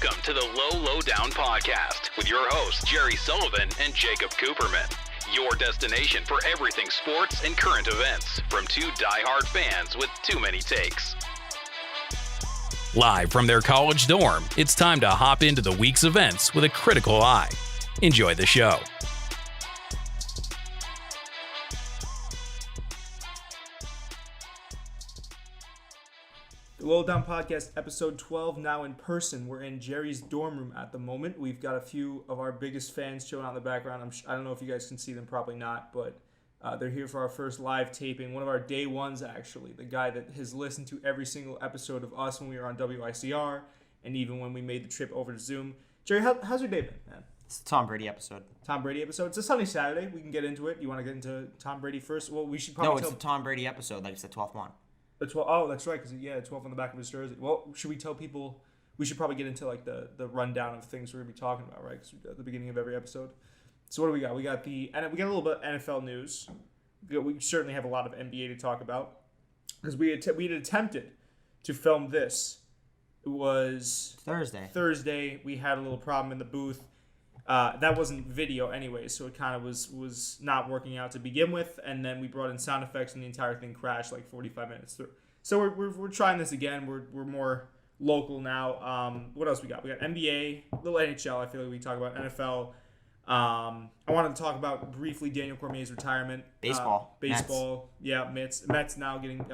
Welcome to the Lowdown Podcast with your hosts, Jerry Sullivan and Jacob Cooperman. Your destination for everything sports and current events from two diehard fans with too many takes. Live from their college dorm, it's time to hop into the week's events with a critical eye. Enjoy the show. The Lowdown Podcast, episode 12, now in person. We're in Jerry's dorm room at the moment. We've got a few of our biggest fans showing out in the background. I don't know if you guys can see them, probably not, but they're here for our first live taping. One of our day ones, actually. The guy that has listened to every single episode of us when we were on WICR, and even when we made the trip over to Zoom. Jerry, how's your day been, man? It's the Tom Brady episode. Tom Brady episode? It's a sunny Saturday. We can get into it. You want to get into Tom Brady first? Well, we should probably No, it's the Tom Brady episode. Like, it's the 12th one. The 12. Oh, that's right, because 12 on the back of his jersey. Well, should we tell people? We should probably get into like the rundown of things we're gonna be talking about, right? Because at the beginning of every episode. So what do we got? We got a little bit of NFL news. We certainly have a lot of NBA to talk about because we had attempted to film this. It was Thursday. We had a little problem in the booth. That wasn't video anyway, so it kind of was not working out to begin with, and then we brought in sound effects, and the entire thing crashed like 45 minutes through. So we're trying this again. We're more local now. What else we got? We got NBA, a little NHL. I feel like we talk about NFL. I wanted to talk about briefly Daniel Cormier's retirement. Baseball. Mets. Yeah, Mets now getting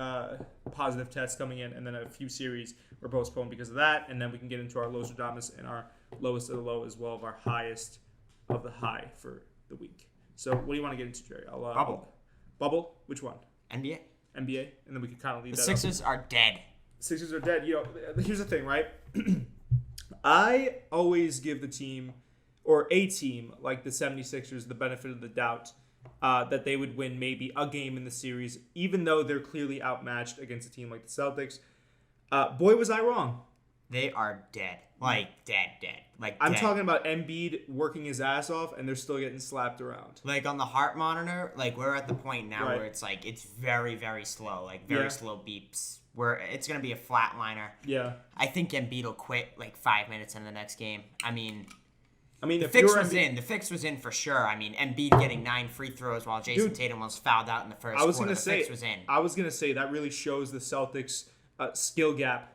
positive tests coming in, and then a few series were postponed because of that, and then we can get into our low-stradamus and our lowest of the low as well as our highest of the high for the week. So what do you want to get into, Jerry? Bubble? Which one? NBA. And then we can kind of leave the that Sixers up. are dead. Sixers are dead. Here's the thing, right? I always give the team, or a team like the 76ers, the benefit of the doubt that they would win maybe a game in the series, even though they're clearly outmatched against a team like the Celtics. Boy, was I wrong. They are dead. Like, dead. Like, I'm dead. talking about Embiid working his ass off, and they're still getting slapped around. Like, on the heart monitor, like, we're at the point now where it's like, it's very, very slow. Like, very slow beeps. Where it's going to be a flatliner. Yeah. I think Embiid will quit, like, 5 minutes in the next game. I mean, the fix was in. The fix was in for sure. I mean, Embiid getting 9 free throws while Jason Tatum was fouled out in the first quarter. The fix was in. I was going to say that really shows the Celtics' skill gap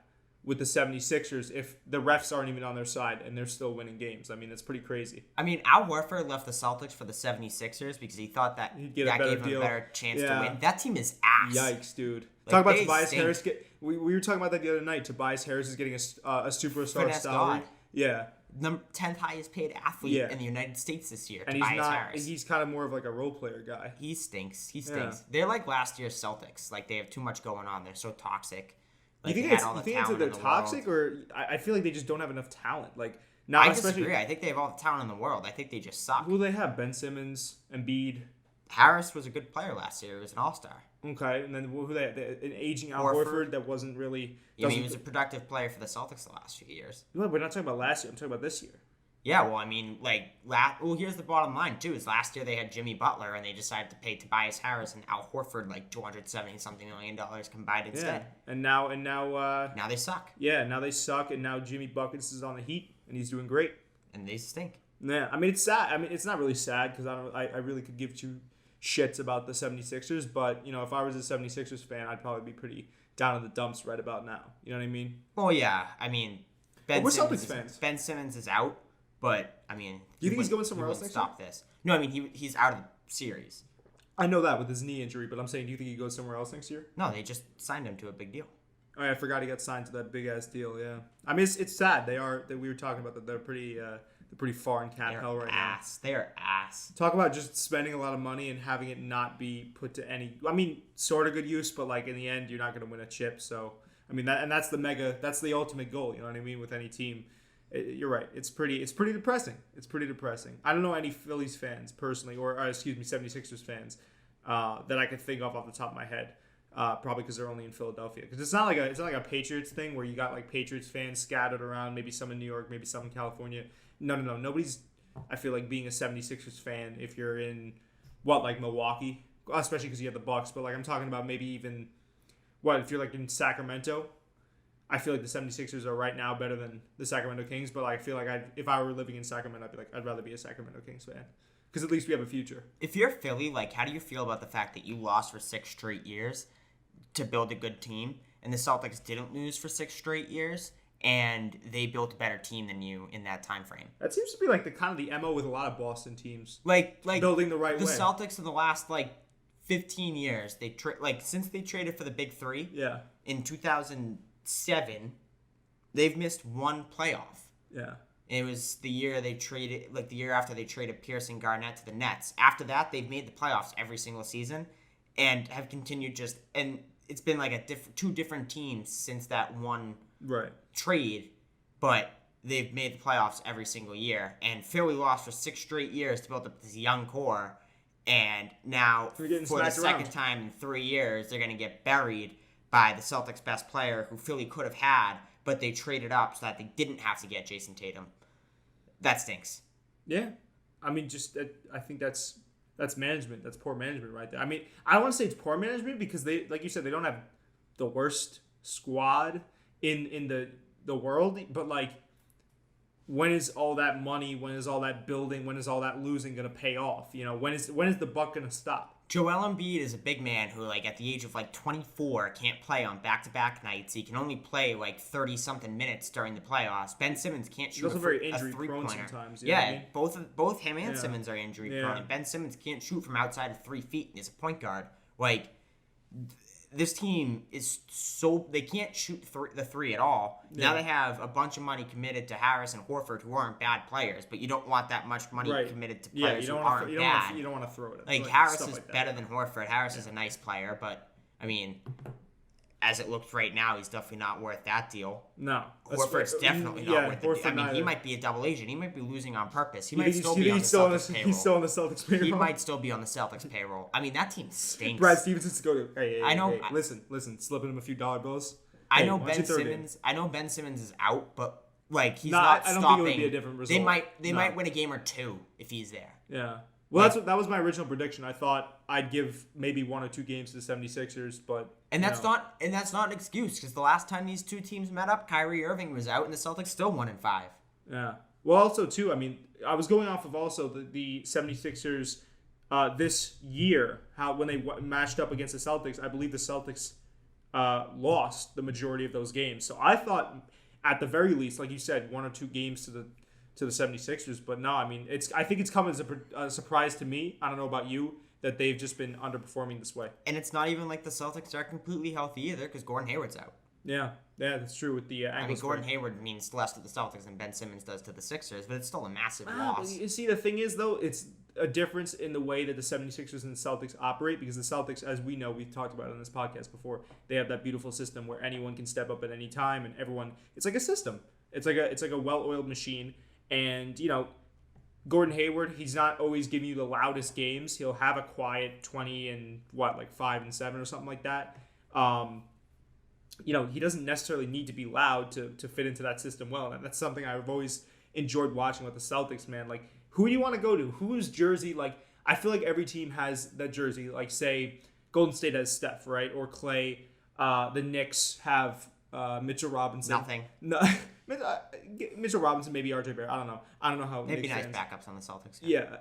with the 76ers if the refs aren't even on their side and they're still winning games. I mean, it's pretty crazy. I mean, Al Horford left the Celtics for the 76ers because he thought that gave him a better chance to win. That team is ass. Yikes, dude. Like, talk about Tobias Harris. We were talking about that the other night. Tobias Harris is getting a superstar salary. Yeah. The 10th highest paid athlete in the United States this year, and Tobias Harris. He's kind of more of like a role player guy. He stinks. Yeah. They're like last year's Celtics. Like, they have too much going on. They're so toxic. Like, you think they're toxic, or I feel like they just don't have enough talent? Like, I disagree. I think they have all the talent in the world. I think they just suck. Who do they have? Ben Simmons, Embiid. Harris was a good player last year. He was an all-star. Okay, and then who they an aging Al Horford that wasn't really. I mean, he was a productive player for the Celtics the last few years. No, we're not talking about last year. I'm talking about this year. Yeah, well, I mean, here's the bottom line, too, is last year they had Jimmy Butler, and they decided to pay Tobias Harris and Al Horford, like, $270-something million combined instead. Yeah, and now... now they suck. Yeah, now they suck, and now Jimmy Buckets is on the Heat, and he's doing great. And they stink. Yeah, I mean, it's sad. I mean, it's not really sad, because I really could give two shits about the 76ers, but, if I was a 76ers fan, I'd probably be pretty down in the dumps right about now. You know what I mean? Well, yeah. I mean, we're Celtics fans. Ben Simmons is out. But, I mean... Do you think he's going somewhere else next year? Stop this. No, I mean, he's out of the series. I know that with his knee injury, but I'm saying, do you think he goes somewhere else next year? No, they just signed him to a big deal. Oh, yeah, I forgot he got signed to that big-ass deal, yeah. I mean, it's sad. We were talking about that. They're pretty far in cap hell right now. They are ass. Talk about just spending a lot of money and having it not be put to any... I mean, sort of good use, but, like, in the end, you're not going to win a chip, so... I mean, that's the ultimate goal, you know what I mean, with any team. You're right. It's pretty depressing. I don't know any Phillies fans personally, or 76ers fans that I could think of off the top of my head. Probably because they're only in Philadelphia. Because it's not like a Patriots thing where you got like Patriots fans scattered around. Maybe some in New York, maybe some in California. No. Nobody's. I feel like being a 76ers fan if you're in like Milwaukee, especially because you have the Bucks. But like I'm talking about maybe even if you're like in Sacramento. I feel like the 76ers are right now better than the Sacramento Kings, but I feel like if I were living in Sacramento, I'd be like, I'd rather be a Sacramento Kings fan. Because at least we have a future. If you're Philly, like, how do you feel about the fact that you lost for 6 straight years to build a good team, and the Celtics didn't lose for 6 straight years, and they built a better team than you in that time frame? That seems to be like the MO with a lot of Boston teams. Like building the right way. The Celtics in the last 15 years, since they traded for the Big Three. Yeah. In 2007, they've missed one playoff. Yeah. It was the year the year after they traded Pierce and Garnett to the Nets. After that, they've made the playoffs every single season and have continued and it's been two different teams since that one trade, but they've made the playoffs every single year. And Philly lost for 6 straight years to build up this young core, and now for the second time in 3 years, they're going to get buried by the Celtics' best player, who Philly could have had, but they traded up so that they didn't have to get Jason Tatum. That stinks. Yeah. I mean, I think that's management. That's poor management right there. I mean, I don't want to say it's poor management because they, like you said, they don't have the worst squad in the world, but when is all that money, when is all that building, when is all that losing going to pay off? When is the buck going to stop? Joel Embiid is a big man who, at the age of 24, can't play on back-to-back nights. He can only play 30-something minutes during the playoffs. Ben Simmons can't shoot a three-pointer. Sometimes. Yeah, both him and Simmons are injury prone. And Ben Simmons can't shoot from outside of 3 feet and is a point guard. This team is they can't shoot the three at all. Yeah. Now they have a bunch of money committed to Harris and Horford, who aren't bad players, but you don't want that much money committed to players who aren't bad. You don't want to throw it. Harris is better than Horford. Harris is a nice player, but I mean, as it looks right now, he's definitely not worth that deal. No. Horford's definitely not worth it. I mean, he might be a double agent. He might be losing on purpose. He might still be on the Celtics payroll. He's still on the Celtics payroll. He might still be on the Celtics payroll. I mean, that team stinks. Brad Stevenson's go to. Hey, I know. Hey, listen, slipping him a few dollar bills. I know Ben Simmons is out, but he's not stopping. I don't think it would be a different result. They might win a game or two if he's there. Yeah. Well, that was my original prediction. I thought I'd give maybe 1 or 2 games to the 76ers, but that's not an excuse, because the last time these two teams met up, Kyrie Irving was out and the Celtics still 1-5. Yeah. Well, also too, I mean, I was going off of also the 76ers this year, when they matched up against the Celtics. I believe the Celtics lost the majority of those games. So I thought at the very least, like you said, 1 or 2 games to the 76ers, but no, I mean, I think it's come as a surprise to me. I don't know about you, that they've just been underperforming this way. And it's not even like the Celtics are completely healthy either, because Gordon Hayward's out. Yeah, that's true with the ankle sprain. Gordon Hayward means less to the Celtics than Ben Simmons does to the Sixers, but it's still a massive loss. You see, the thing is, though, it's a difference in the way that the 76ers and the Celtics operate, because the Celtics, as we know, we've talked about it on this podcast before, they have that beautiful system where anyone can step up at any time, and everyone, it's like a system. It's like a well-oiled machine. And, Gordon Hayward, he's not always giving you the loudest games. He'll have a quiet 20 and 5 and 7 or something like that. He doesn't necessarily need to be loud to fit into that system well. And that's something I've always enjoyed watching with the Celtics, man. Who do you want to go to? Whose jersey? I feel like every team has that jersey. Say, Golden State has Steph, right? Or Clay. The Knicks have Mitchell Robinson. Nothing. No. Mitchell Robinson, maybe RJ Barrett. I don't know how. They'd be nice backups on the Celtics. Yeah.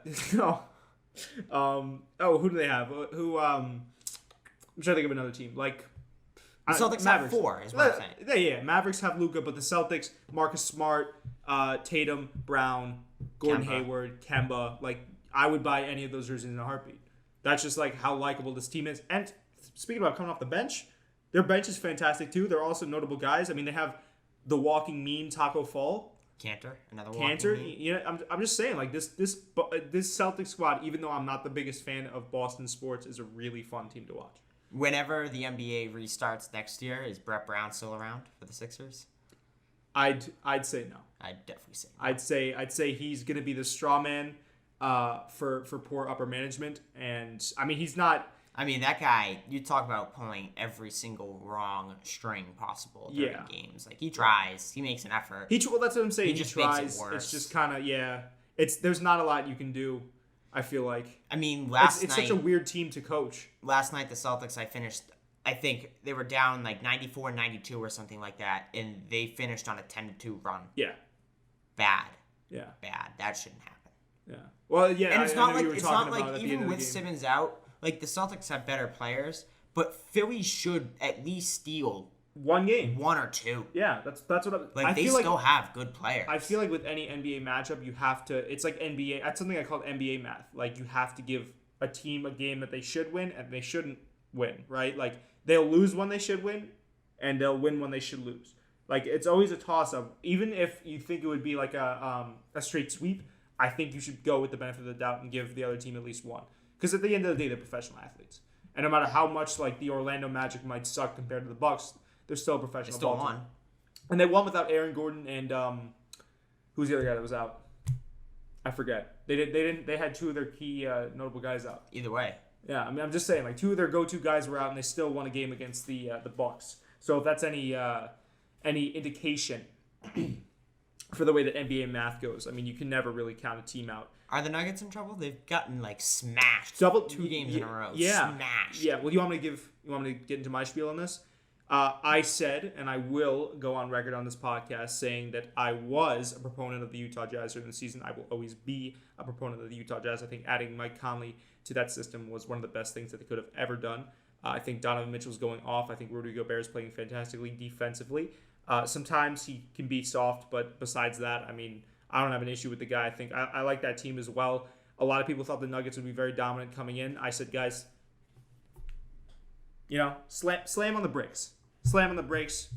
Who do they have? I'm trying to think of another team. The Celtics have 4, is what I'm saying. Yeah, Mavericks have Luka, but the Celtics, Marcus Smart, Tatum, Brown, Gordon Hayward, Kemba. I would buy any of those jerseys in a heartbeat. That's just how likable this team is. And speaking about coming off the bench, their bench is fantastic too. They're also notable guys. I mean, they have the walking meme Taco Fall. Cantor, another walking meme. I'm just saying, this Celtics squad, even though I'm not the biggest fan of Boston sports, is a really fun team to watch. Whenever the NBA restarts next year, is Brett Brown still around for the Sixers? I'd say no. I'd definitely say no. I'd say he's gonna be the straw man for poor upper management, and I mean he's not. I mean, that guy, you talk about pulling every single wrong string possible during games. He tries. He makes an effort. Well, that's what I'm saying. He just tries. Makes it worse. It's just kind of, there's not a lot you can do, I feel like. I mean, it's such a weird team to coach. Last night, the Celtics, I finished I think they were down like 94-92 or something like that, and they finished on a 10-2 run. Yeah. Bad. Yeah. Bad. That shouldn't happen. Yeah. Well, yeah. And it's not like even with Simmons out, like the Celtics have better players, but Philly should at least steal one game, one or two. Yeah, that's what I feel like. They still have good players. I feel like with any NBA matchup, you have to. It's like NBA. That's something I call NBA math. Like you have to give a team a game that they should win and they shouldn't win. Right? Like they'll lose when they should win, and they'll win when they should lose. Like it's always a toss up. Even if you think it would be like a straight sweep, I think you should go with the benefit of the doubt and give the other team at least one. Because at the end of the day, they're professional athletes, and no matter how much like the Orlando Magic might suck compared to the Bucks, they're still a professional. They still ball won. team. And they won without Aaron Gordon and who's the other guy that was out? I forget. They had two of their key notable guys out. Either way. Yeah, I mean I'm just saying like two of their go-to guys were out and they still won a game against the Bucks. So if that's any indication for the way that NBA math goes, I mean you can never really count a team out. Are the Nuggets in trouble? They've gotten like smashed. Two games in a row. Yeah. Smashed. Yeah. Well, you want me to get into my spiel on this? I said, and I will go on record on this podcast saying that I was a proponent of the Utah Jazz during the season. I will always be a proponent of the Utah Jazz. I think adding Mike Conley to that system was one of the best things that they could have ever done. I think Donovan Mitchell's going off. I think Rudy Gobert is playing fantastically defensively. Sometimes he can be soft, but besides that, I mean, I don't have an issue with the guy. I think I like that team as well. A lot of people thought the Nuggets would be very dominant coming in. I said, guys, slam on the brakes. Slam on the brakes.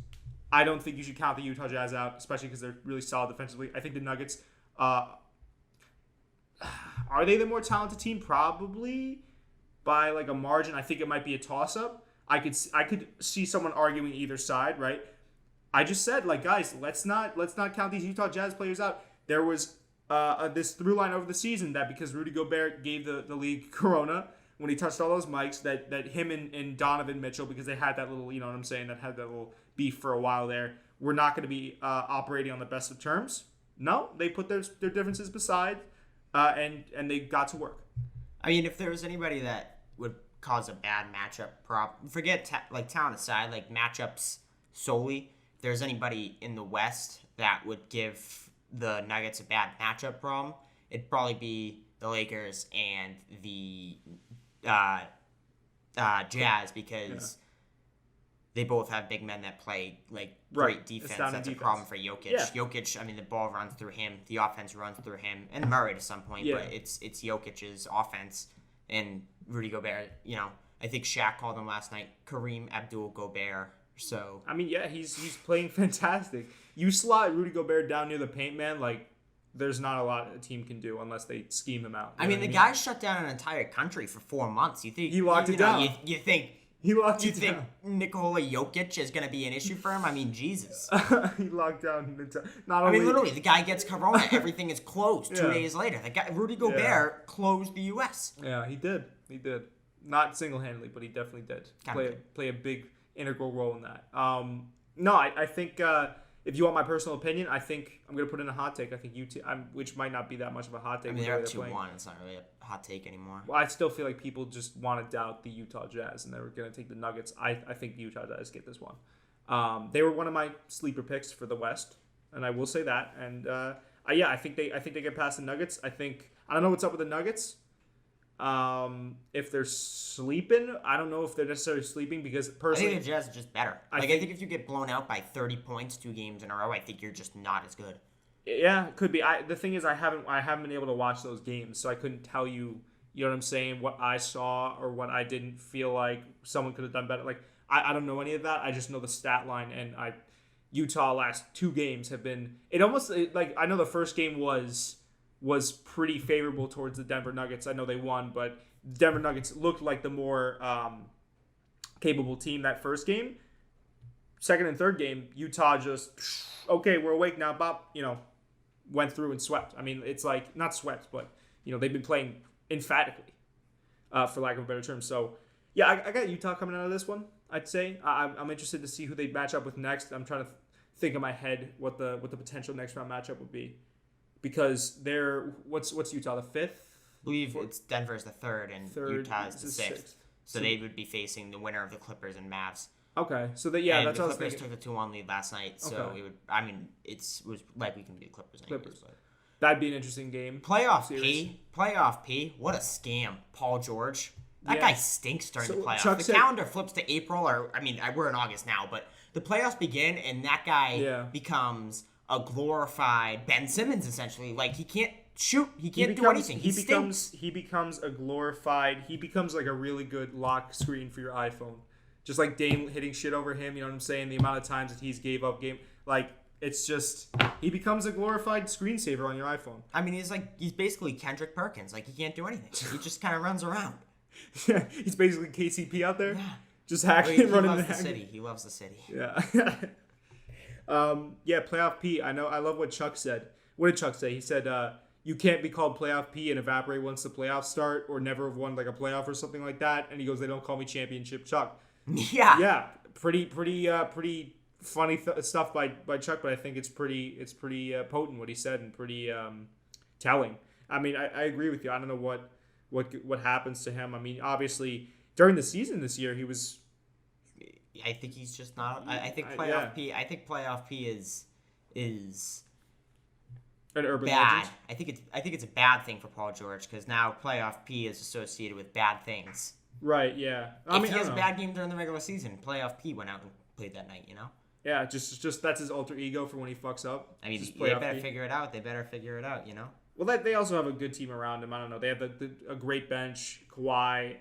I don't think you should count the Utah Jazz out, especially because they're really solid defensively. I think the Nuggets, are they the more talented team? Probably by like a margin. I think it might be a toss-up. I could see someone arguing either side, right? I just said, like, guys, let's not count these Utah Jazz players out. There was this through line over the season that because Rudy Gobert gave the league corona when he touched all those mics, that him and Donovan Mitchell, because they had that little, you know what I'm saying, that had that little beef for a while there, were not going to be operating on the best of terms. No, they put their differences beside, and they got to work. I mean, if there was anybody that would cause a bad matchup forget talent aside, like matchups solely, if there's anybody in the West that would give the Nuggets a bad matchup problem, it'd probably be the Lakers and the Jazz, because they both have big men that play like great defense. That's a problem for Jokic. Yeah. Jokic, I mean, the ball runs through him, the offense runs through him, and Murray to some point. Yeah. But it's Jokic's offense and Rudy Gobert. I think Shaq called him last night Kareem Abdul-Gobert. So I mean, yeah, he's playing fantastic. You slot Rudy Gobert down near the paint man, like. There's not a lot a team can do unless they scheme him out. I mean, the guy shut down an entire country for 4 months. You think he locked it down? You think he locked it down? You think Nikola Jokic is going to be an issue for him? I mean, Jesus. He locked down. Literally, the guy gets corona. Everything is closed 2 days later. The guy, Rudy Gobert, closed the U.S. Yeah, he did. Not single-handedly, but he definitely did. Play a big integral role in that. No, I think. If you want my personal opinion, I think I'm going to put in a hot take. I think which might not be that much of a hot take. I mean, they're up 2-1. It's not really a hot take anymore. Well, I still feel like people just want to doubt the Utah Jazz, and they're going to take the Nuggets. I think the Utah Jazz get this one. They were one of my sleeper picks for the West, and I will say that. And I think they get past the Nuggets. I don't know what's up with the Nuggets. If they're sleeping, I don't know if they're necessarily sleeping, because personally, I think the Jazz are just better. I think if you get blown out by 30 points 2 games in a row, I think you're just not as good. Yeah, it could be. The thing is, I haven't been able to watch those games, so I couldn't tell you. You know what I'm saying? What I saw or what I didn't feel like someone could have done better. Like I don't know any of that. I just know the stat line, and Utah last 2 games have been. It almost like I know the first game was pretty favorable towards the Denver Nuggets. I know they won, but the Denver Nuggets looked like the more capable team that first game. Second and third game, Utah just, okay, we're awake now, Bob, went through and swept. I mean, it's like, not swept, but, they've been playing emphatically, for lack of a better term. So, yeah, I got Utah coming out of this one, I'd say. I'm interested to see who they match up with next. I'm trying to think in my head what the potential next round matchup would be. Because they're what's Utah, the 5th? I believe it's Denver's the 3rd and Utah's the 6th. So they would be facing the winner of the Clippers and Mavs. Okay, so that's the what I was Clippers thinking. took the 2-1 lead last night, so Okay. it would. I mean, it was likely going to be the Clippers. Anyways, but. That'd be an interesting game. Playoff P. What a scam, Paul George. That guy stinks during the playoffs. The calendar flips to April, we're in August now, but the playoffs begin, and that guy becomes a glorified Ben Simmons, essentially. Like, he can't shoot. He can't do anything. He becomes like a really good lock screen for your iPhone. Just like Dame hitting shit over him, you know what I'm saying? The amount of times that he's gave up game. Like, it's just, he becomes a glorified screensaver on your iPhone. I mean, he's basically Kendrick Perkins. Like, he can't do anything. He just kind of runs around. Yeah, he's basically KCP out there. Yeah. Just hacking and running. He loves the city. He loves the city. Yeah. Playoff P. I love what Chuck said. What did Chuck say? He said, you can't be called Playoff P and evaporate once the playoffs start, or never have won like a playoff or something like that. And he goes, they don't call me Championship Chuck. Yeah. Yeah. Pretty funny stuff by Chuck, but I think it's pretty potent what he said, and pretty telling. I mean, I agree with you. I don't know what happens to him. I mean, obviously during the season this year, he was. I think he's just not. I think playoff P. I think playoff P is an urban bad. legend. I think it's a bad thing for Paul George, because now playoff P is associated with bad things. Right. Yeah. If he has a bad game during the regular season, playoff P went out and played that night. You know. Yeah. Just that's his alter ego for when he fucks up. I mean, they better figure it out. You know. Well, they also have a good team around him. I don't know. They have a great bench, Kawhi.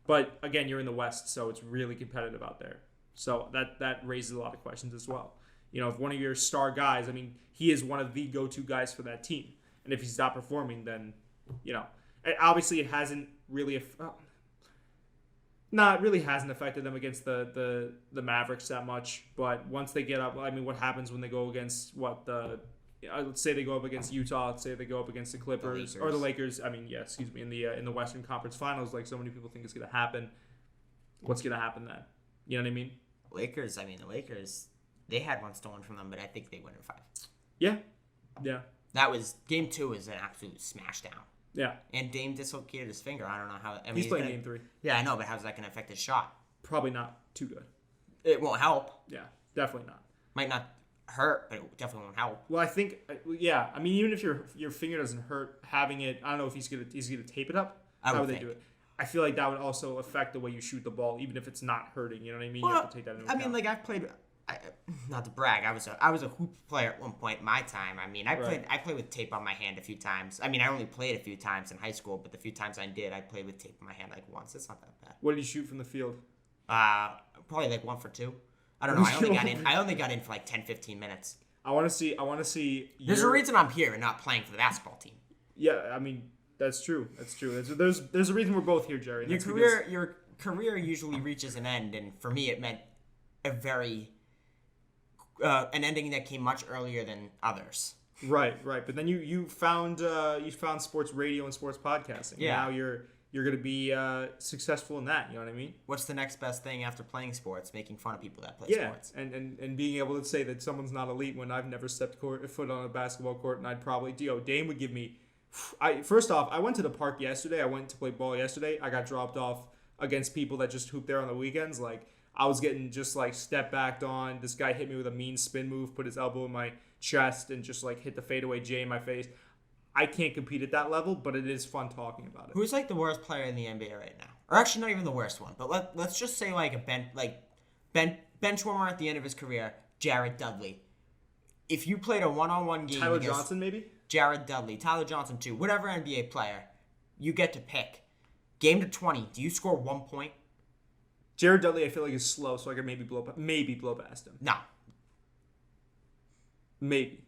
But again, you're in the West, so it's really competitive out there. So that raises a lot of questions as well. You know, if one of your star guys, I mean, he is one of the go-to guys for that team, and if he's not performing, then, you know, obviously it hasn't really. It really hasn't affected them against the Mavericks that much. But once they get up, I mean, what happens when they go against let's say they go up against Utah. Let's say they go up against the Clippers or the Lakers. I mean, in the Western Conference Finals, like so many people think it's going to happen. What's going to happen then? You know what I mean? The Lakers, they had one stolen from them, but I think they win in 5. Yeah. That was game 2 was an absolute smash down. Yeah. And Dame dislocated his finger. I don't know how. I mean, he's playing game 3. Yeah, I know, but how's that going to affect his shot? Probably not too good. It won't help. Yeah, definitely not. Might not hurt, but it definitely won't help. Well, I think, yeah. I mean, even if your finger doesn't hurt, having it, I don't know if he's gonna tape it up. How would they do it? I feel like that would also affect the way you shoot the ball, even if it's not hurting. You know what I mean? Well, you have to take that into account. I mean, like I've played. Not to brag, I was a hoop player at one point in my time. I mean, I played with tape on my hand a few times. I mean, I only played a few times in high school, but the few times I did, I played with tape on my hand like once. It's not that bad. What did you shoot from the field? Probably like 1 for 2. I don't know. I only got in for like 10-15 minutes. I want to see. There's a reason I'm here and not playing for the basketball team. Yeah, I mean that's true. There's a reason we're both here, Jerry. Your career usually reaches an end, and for me, it meant an ending that came much earlier than others. Right. But then you found sports radio and sports podcasting. Yeah. And now you're going to be successful in that. You know what I mean? What's the next best thing after playing sports? Making fun of people that play sports. And being able to say that someone's not elite when I've never stepped foot on a basketball court, and I'd probably, Dame would give me. First off, I went to the park yesterday. I went to play ball yesterday. I got dropped off against people that just hoop there on the weekends. Like, I was getting just like step backed on. This guy hit me with a mean spin move, put his elbow in my chest, and just like hit the fadeaway J in my face. I can't compete at that level, but it is fun talking about it. Who's like the worst player in the NBA right now? Or actually, not even the worst one, but let's just say like bench warmer at the end of his career, Jared Dudley. If you played a one-on-one game Tyler Johnson, maybe? Jared Dudley, Tyler Johnson too, whatever NBA player, you get to pick. Game to 20, do you score 1 point? Jared Dudley, I feel like is slow, so I could maybe blow past him. No. Maybe.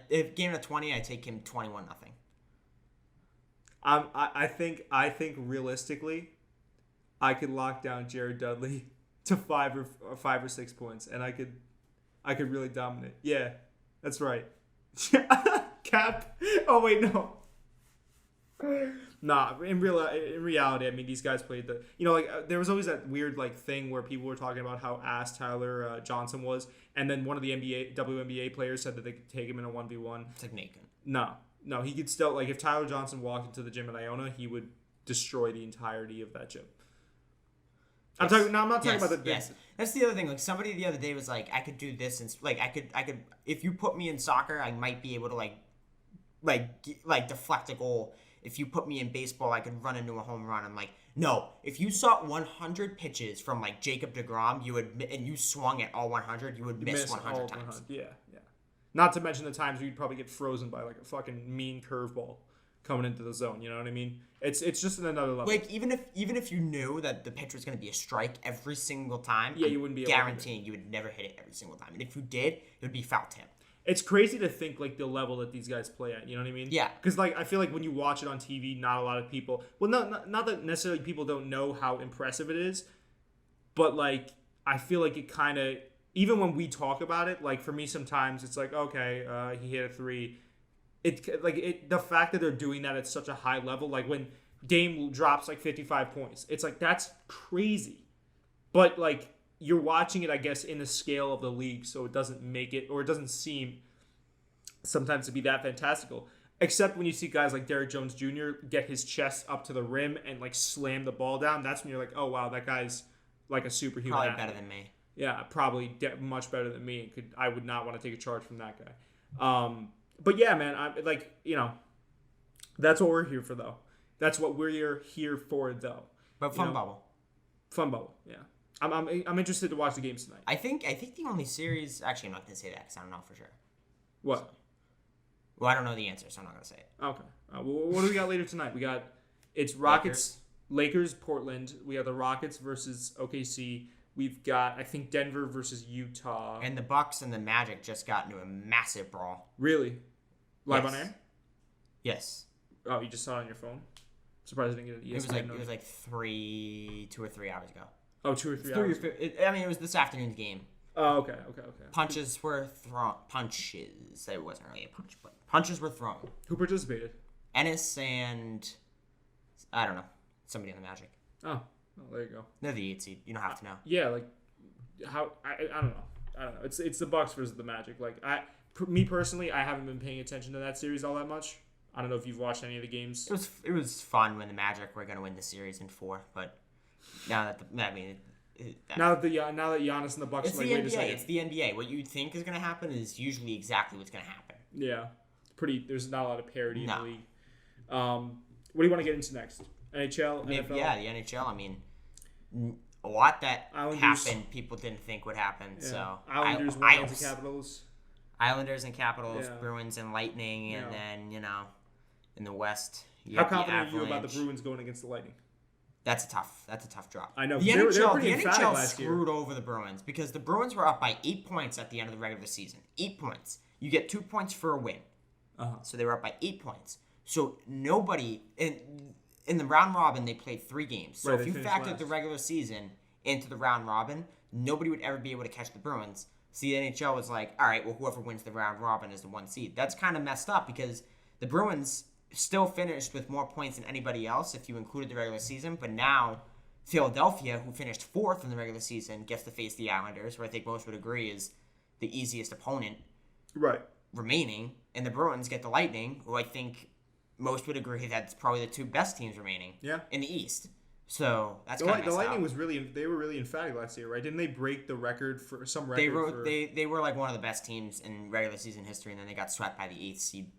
If game to 20, I take him 21-0. I think realistically, I could lock down Jared Dudley to 5 or 6 points, and I could really dominate. Yeah, that's right. Cap. Oh wait, no. Nah, in reality, I mean, these guys played there was always that weird thing where people were talking about how ass Tyler Johnson was, and then one of the WNBA players said that they could take him in a 1v1. It's like Nathan. No, he could still, if Tyler Johnson walked into the gym at Iona, he would destroy the entirety of that gym. I'm not talking about the. Yes. That's the other thing. Like somebody the other day was like, I could do this, and like I could. If you put me in soccer, I might be able to like deflect a goal. If you put me in baseball, I could run into a home run. I'm like, no. If you saw 100 pitches from like Jacob deGrom, and you swung at all 100, you would miss 100 times. 100. Yeah. Not to mention the times where you'd probably get frozen by like a fucking mean curveball coming into the zone. You know what I mean? It's just another level. Like even if you knew that the pitch was going to be a strike every single time, you wouldn't be guaranteeing you would never hit it every single time. And if you did, it would be foul tip. It's crazy to think like the level that these guys play at. You know what I mean? Yeah. Because like I feel like when you watch it on TV, not a lot of people. Well, not that necessarily people don't know how impressive it is, but like I feel like it kind of, even when we talk about it, like for me sometimes it's like, okay, he hit a 3. The fact that they're doing that at such a high level, like when Dame drops like 55 points, it's like that's crazy. But like you're watching it, I guess, in the scale of the league, so it doesn't make it, or it doesn't seem sometimes to be that fantastical. Except when you see guys like Derrick Jones Jr. get his chest up to the rim and like slam the ball down. That's when you're like, oh wow, that guy's like a superhuman. Probably better than me. Yeah, probably much better than me. I would not want to take a charge from that guy. But yeah, man, I like, you know, that's what we're here for, though. That's what we're here for, though. But fun bubble. Fun bubble, yeah. I'm interested to watch the games tonight. I think the only series. Actually, I'm not going to say that because I don't know for sure. What? So, well, I don't know the answer, so I'm not going to say it. Okay. Well, what do we got later tonight? It's Rockets, Lakers, Portland. We have the Rockets versus OKC. We've got, I think, Denver versus Utah. And the Bucks and the Magic just got into a massive brawl. Really? Live on air? Yes. Oh, you just saw it on your phone? Surprised I didn't get it. It was like 2 or 3 hours ago. Oh, 2 or 3 hours? It was this afternoon's game. Oh, okay. Punches were thrown. Punches. It wasn't really a punch, but punches were thrown. Who participated? Ennis and, I don't know, somebody in the Magic. Oh, there you go. They're the 8 seed. You don't have to know. Yeah, like how I don't know. It's the Bucks versus the Magic. Like me personally, I haven't been paying attention to that series all that much. I don't know if you've watched any of the games. It was fun when the Magic were going to win the series in 4, but now that now that Giannis and the Bucks it's are like, the wait a NBA. second. It's the NBA. What you think is going to happen is usually exactly what's going to happen. Yeah, there's not a lot of parity in the league. What do you want to get into next? NHL, NFL? Yeah, the NHL. I mean, a lot that happened, people didn't think would happen. Yeah. So Islanders, Wild, Capitals. Islanders and Capitals, Bruins and Lightning, and then in the West. How confident are you about the Bruins going against the Lightning? That's a tough drop. I know. The NHL screwed over the Bruins because the Bruins were up by 8 points at the end of the regular season. 8 points. You get 2 points for a win. So they were up by 8 points. So nobody in the round robin, they played 3 games. So if you factored the regular season into the round robin, nobody would ever be able to catch the Bruins. So the NHL was like, all right, well, whoever wins the round robin is the 1 seed. That's kind of messed up because the Bruins still finished with more points than anybody else if you included the regular season. But now Philadelphia, who finished 4th in the regular season, gets to face the Islanders, who I think most would agree is the easiest opponent remaining. And the Bruins get the Lightning, who I think most would agree that's probably the 2 best teams remaining in the East. So that's kind of the Lightning was they were really emphatic last year, right? Didn't they break the record for some record? They were like one of the best teams in regular season history, and then they got swept by the 8th seed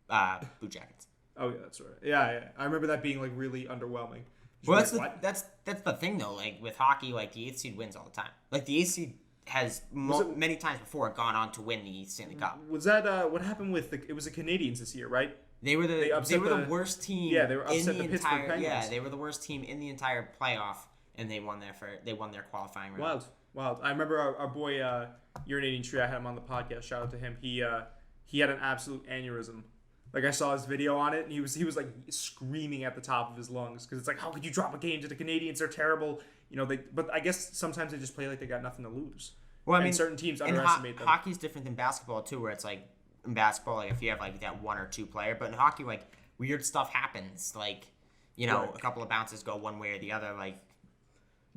Blue Jackets. Oh yeah, that's right. Yeah. I remember that being like really underwhelming. Well, that's the thing though. Like with hockey, like the 8th seed wins all the time. Like the 8th seed has many times before gone on to win the Stanley Cup. Was that what happened with it was the Canadians this year, right? They were the worst team. Yeah, they were upset the Pittsburgh Penguins. Yeah, they were the worst team in the entire playoff, and they won their qualifying round. Wild. I remember our boy Urinating Tree. I had him on the podcast. Shout out to him. He had an absolute aneurysm. Like I saw his video on it, and he was like screaming at the top of his lungs because it's like, how could you drop a game to the Canadians? They're terrible. You know, but I guess sometimes they just play like they got nothing to lose. Well, I mean, certain teams underestimate them. Hockey's different than basketball too, where it's like. In basketball, like if you have like that 1 or 2 player, but in hockey, like weird stuff happens. Like, you know, a couple of bounces go one way or the other. Like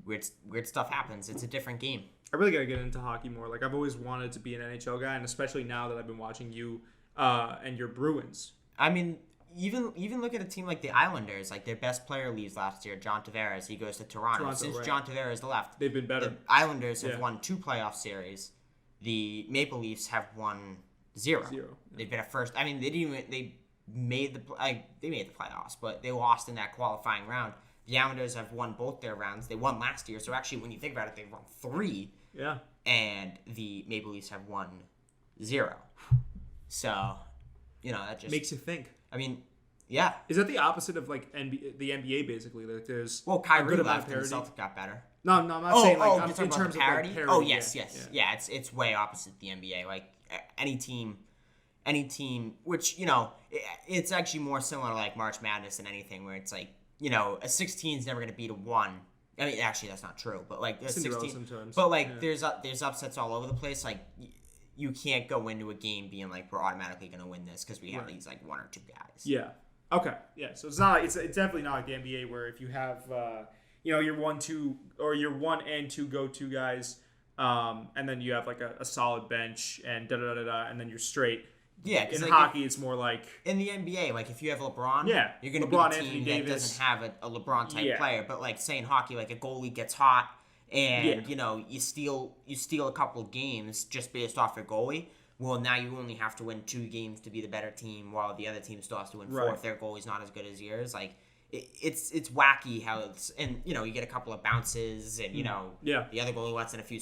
weird stuff happens. It's a different game. I really gotta get into hockey more. Like I've always wanted to be an NHL guy, and especially now that I've been watching you and your Bruins. I mean, even look at a team like the Islanders. Like their best player leaves last year, John Tavares. He goes to Toronto. Since right. John Tavares left, they've been better. The Islanders have won 2 playoff series. The Maple Leafs have won 0. They've been a first. I mean, they made the playoffs, but they lost in that qualifying round. The Islanders have won both their rounds. They won last year, so actually, when you think about it, they've won 3. Yeah. And the Maple Leafs have won 0. So, that just makes you think. I mean, yeah. Is that the opposite of like the NBA basically? Like there's Kyrie left and the Celtics got better. No, I'm not saying like in terms of parity. Like, parity. Oh, yes. Yeah, it's way opposite the NBA. Like any team, which it's actually more similar to like March Madness than anything, where it's like a 16 is never going to beat a 1. I mean, actually, that's not true, but like a 16. Sometimes. But like there's upsets all over the place. Like you can't go into a game being like we're automatically going to win this because we have these like 1 or 2 guys. Yeah. Okay. Yeah. So it's not. It's definitely not like the NBA where if you have your 1, 2 or your 1 and 2 go-to guys, and then you have like a solid bench and and then you're straight. Yeah, in hockey, it's more like in the NBA. Like if you have LeBron, you're going to LeBron, be a team Anthony that Davis. doesn't have a LeBron type player. But like say in hockey, like a goalie gets hot, and you steal a couple of games just based off your goalie. Well, now you only have to win 2 games to be the better team, while the other team still has to win 4 if their goalie's not as good as yours. Like it's wacky how it's and you get a couple of bounces and the other goalie lets in a few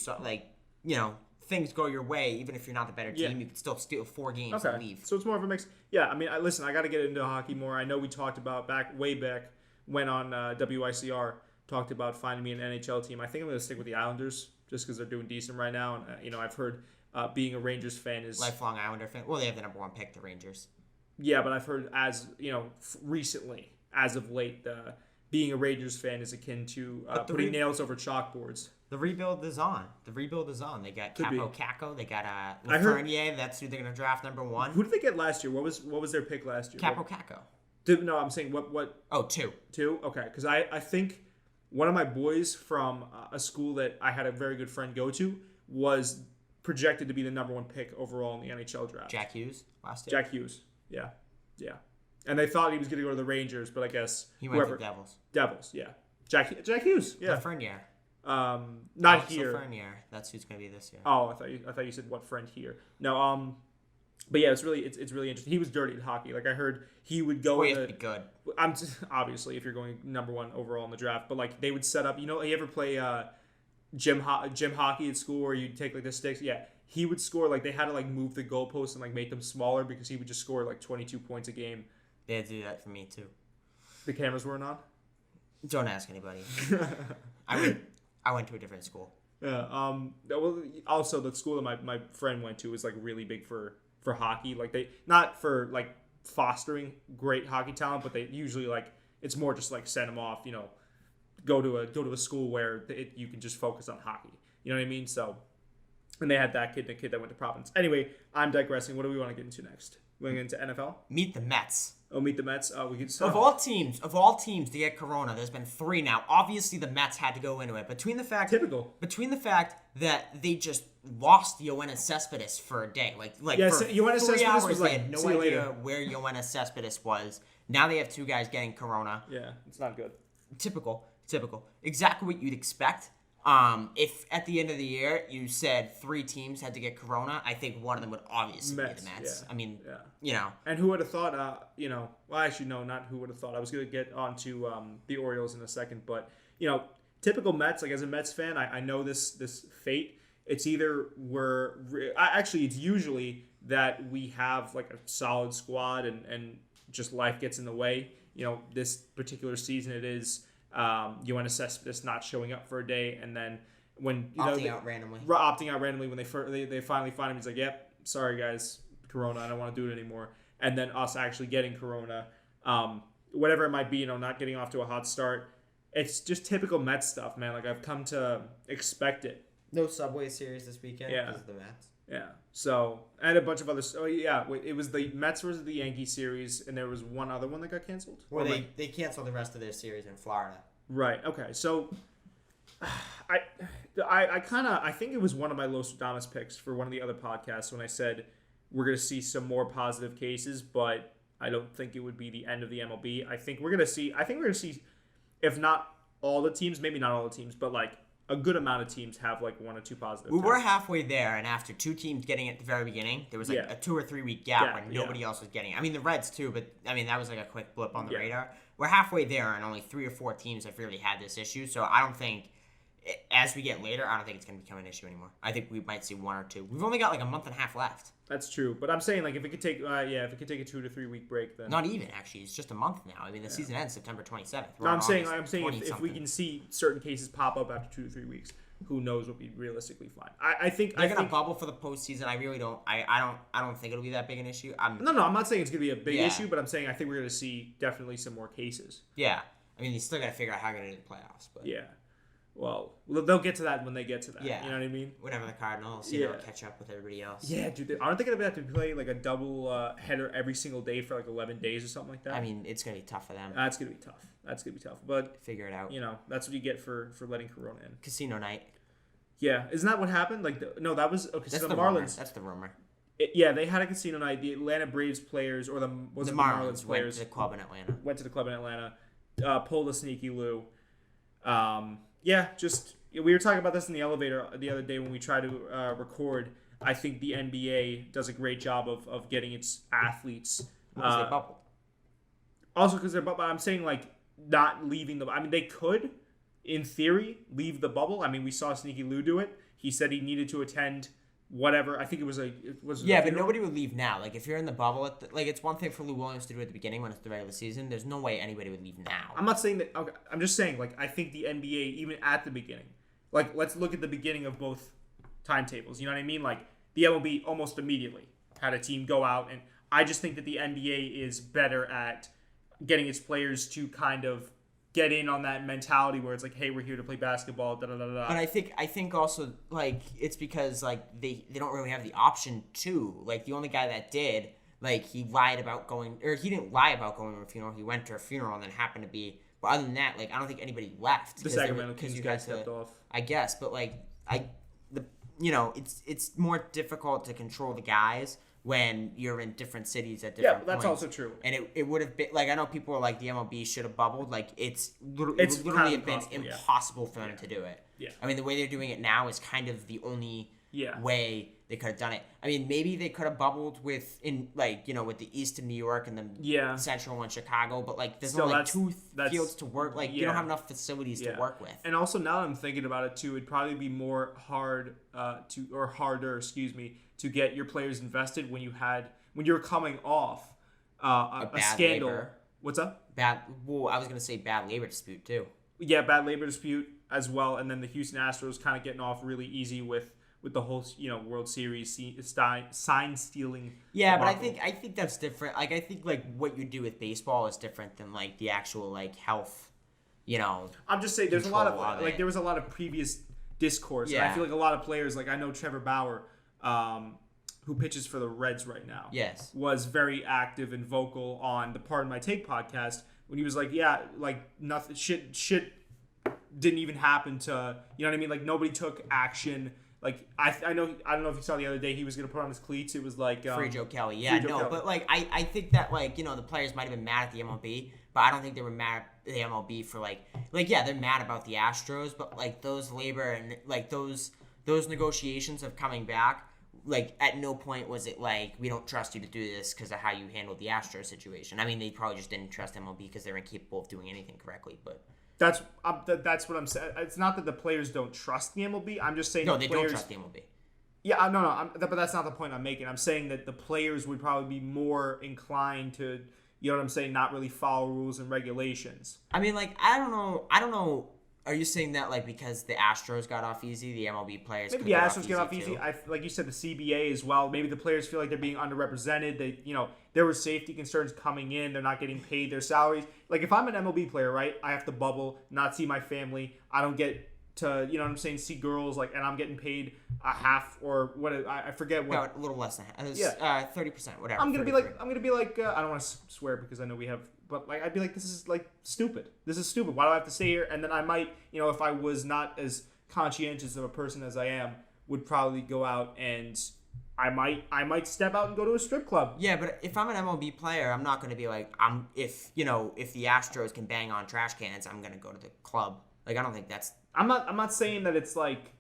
things go your way, even if you're not the better team, you can still steal 4 games and leave. So it's more of a mix. Yeah, I mean, I got to get into hockey more. I know we talked about way back when on WICR, talked about finding me an NHL team. I think I'm going to stick with the Islanders just because they're doing decent right now. And, I've heard being a Rangers fan is... Lifelong Islander fan. Well, they have the number 1 pick, the Rangers. Yeah, but I've heard recently, as of late, being a Rangers fan is akin to putting nails over chalkboards. The rebuild is on. They got Capo Caco. They got Lafreniere. That's who they're going to draft number 1. Who did they get last year? What was their pick last year? Capo Caco. No, I'm saying what? Oh, 2. 2? Okay, because I think one of my boys from a school that I had a very good friend go to was projected to be the number 1 pick overall in the NHL draft. Jack Hughes last year? Jack Hughes, yeah. And they thought he was going to go to the Rangers, but I guess... He went to Devils. Devils, yeah. Jack Hughes, yeah. Lafreniere. Not here. Lafreniere. That's who's going to be this year. Oh, I thought you said what friend here. No, but yeah, it's really interesting. He was dirty at hockey. Like I heard he would go. You have to be good. I'm just, obviously if you're going number 1 overall in the draft, but like they would set up. You ever play gym hockey at school where you take like the sticks? Yeah, he would score like they had to like move the goalposts and like make them smaller because he would just score like 22 points a game. They had to do that for me too. The cameras weren't on. Don't ask anybody. I went to a different school. Yeah. Well, also the school that my friend went to was like really big for hockey. Like they not for like fostering great hockey talent, but they usually like it's more just like send them off. Go to a school where you can just focus on hockey. You know what I mean? So, and they had that kid and a kid that went to Providence. Anyway, I'm digressing. What do we want to get into next? We're going into NFL. Meet the Mets. Oh, meet the Mets. We could. Of all teams to get corona, there's been 3 now. Obviously, the Mets had to go into it. Between the fact that they just lost Yoenis Cespedes for a day, like for Yoenis 3 Cespedes hours, was they had no idea where Yoenis Cespedes was. Now they have 2 guys getting corona. Yeah, it's not good. Typical. Exactly what you'd expect. If at the end of the year you said 3 teams had to get corona, I think one of them would obviously be the Mets. Yeah. I mean, And who would have thought? Well, actually, no, not who would have thought. I was going to get onto the Orioles in a second, but typical Mets. Like as a Mets fan, I know this fate. It's either it's usually that we have like a solid squad and just life gets in the way. This particular season it is. Yoenis Cespedes not showing up for a day, and then when opting out randomly when they finally find him, he's like, "Yep, sorry guys, corona, I don't want to do it anymore." And then us actually getting corona, whatever it might be, not getting off to a hot start. It's just typical Mets stuff, man. Like I've come to expect it. No Subway Series this weekend because of the Mets. Yeah. So, and a bunch of other... Oh, yeah. It was the Mets versus the Yankees series, and there was one other one that got canceled? Well, they canceled the rest of their series in Florida. Right. Okay. So, I think it was one of my low-stradamus picks for one of the other podcasts when I said we're going to see some more positive cases, but I don't think it would be the end of the MLB. I think we're gonna see, if not all the teams, maybe not all the teams, but like a good amount of teams have like 1 or 2 positive tests. Were halfway there, and after 2 teams getting it at the very beginning, there was like a 2 or 3 week gap when nobody else was getting it. I mean, the Reds too, but I mean, that was like a quick blip on the radar. We're halfway there, and only 3 or 4 teams have really had this issue, so I don't think, as we get later, I don't think it's going to become an issue anymore. I think we might see 1 or 2. We've only got like a month and a half left. That's true, but I'm saying like if it could take, if it could take a 2 to 3 week break, then not even actually. It's just a month now. I mean, the season ends September 27th. No, I'm saying if we can see certain cases pop up after 2 to 3 weeks, who knows what we realistically find? I think they're gonna bubble for the postseason. I really don't. I don't think it'll be that big an issue. No, I'm not saying it's gonna be a big issue, but I'm saying I think we're gonna see definitely some more cases. Yeah, I mean, you still gotta figure out how you're gonna do the playoffs, but yeah. Well, they'll get to that when they get to that. Yeah. You know what I mean? Whatever the Cardinals, they'll catch up with everybody else. Yeah, dude. Aren't they going to have to play like a double header every single day for like 11 days or something like that? I mean, it's going to be tough for them. That's going to be tough. But figure it out. You know, that's what you get for letting Corona in. Casino night. Yeah. Isn't that what happened? That was... Okay, that's so the Marlins... Rumor. That's the rumor. They had a casino night. The Atlanta Braves players, or the Marlins players... went to the club in Atlanta. Pulled a sneaky Lou. We were talking about this in the elevator the other day when we tried to record. I think the NBA does a great job of getting its athletes. Because they bubbled. Also because they're bubbled. I'm saying like not leaving the... I mean, they could, in theory, leave the bubble. I mean, we saw Sneaky Lou do it. He said he needed to attend whatever. I think it was but nobody would leave now. Like, if you're in the bubble, it's one thing for Lou Williams to do at the beginning when it's the regular season. There's no way anybody would leave now. I'm not saying that... Okay, I'm just saying, like, I think the NBA, even at the beginning... Like, let's look at the beginning of both timetables. You know what I mean? Like, the MLB almost immediately had a team go out. And I just think that the NBA is better at getting its players to kind of get in on that mentality where it's like, hey, we're here to play basketball, da-da-da-da. But I think also, like, it's because, like, they don't really have the option to. Like, the only guy that did, like, he lied about going... Or he didn't lie about going to a funeral. He went to a funeral and then happened to be... But other than that, like, I don't think anybody left. The Sacramento Kings guys stepped off. I guess, but like, it's more difficult to control the guys when you're in different cities at different points. Yeah, that's also true. And it would have been, like, I know people are like, the MLB should have bubbled. Like, it would literally have been impossible for them to do it. Yeah. I mean, the way they're doing it now is kind of the only way they could have done it. I mean, maybe they could have bubbled with the east of New York and the central one, Chicago, but like there's only 2 fields to work. Like you don't have enough facilities to work with. And also now that I'm thinking about it too, it'd probably be harder to get your players invested when you're coming off a scandal. Labor. What's up? I was gonna say bad labor dispute too. Yeah, bad labor dispute as well, and then the Houston Astros kind of getting off really easy with the whole, World Series sign stealing. Yeah, but I think that's different. Like, I think, like, what you do with baseball is different than, like, the actual, like, health, I'm just saying there's a lot of, like, there was a lot of previous discourse. Yeah. And I feel like a lot of players, like, I know Trevor Bauer, who pitches for the Reds right now. Yes. Was very active and vocal on the Pardon My Take podcast when he was like, yeah, like, nothing, shit didn't even happen to, you know what I mean? Like, nobody took action. Like, I don't know if you saw the other day, he was going to put on his cleats. It was like... Free Joe Kelly. Yeah, Kelly. But, like, I think that, like, the players might have been mad at the MLB, but I don't think they were mad at the MLB for, like, yeah, they're mad about the Astros, but, like, those labor and, like, those negotiations of coming back, like, at no point was it, like, we don't trust you to do this because of how you handled the Astros situation. I mean, they probably just didn't trust MLB because they were incapable of doing anything correctly, but... That's what I'm saying. It's not that the players don't trust the MLB. I'm just saying they don't trust the MLB. Yeah, no. But that's not the point I'm making. I'm saying that the players would probably be more inclined to, you know what I'm saying, not really follow rules and regulations. I mean, like, I don't know. Are you saying that, like, because the Astros got off easy, the MLB players maybe the Astros get off easy? Like you said, the CBA as well. Maybe the players feel like they're being underrepresented. They, there were safety concerns coming in. They're not getting paid their salaries. Like, if I'm an MLB player, right, I have to bubble, not see my family. I don't get to, you know what I'm saying, see girls, like, and I'm getting paid a half or what, I forget what. No, a little less than half. 30%, whatever. I'm gonna be like, I don't want to swear because I know we have. But, like, I'd be like, this is, like, stupid. This is stupid. Why do I have to stay here? And then I might, if I was not as conscientious of a person as I am, would probably go out and I might step out and go to a strip club. Yeah, but if I'm an MLB player, I'm not going to be like, if the Astros can bang on trash cans, I'm going to go to the club. Like, I don't think that's... I'm not saying that it's like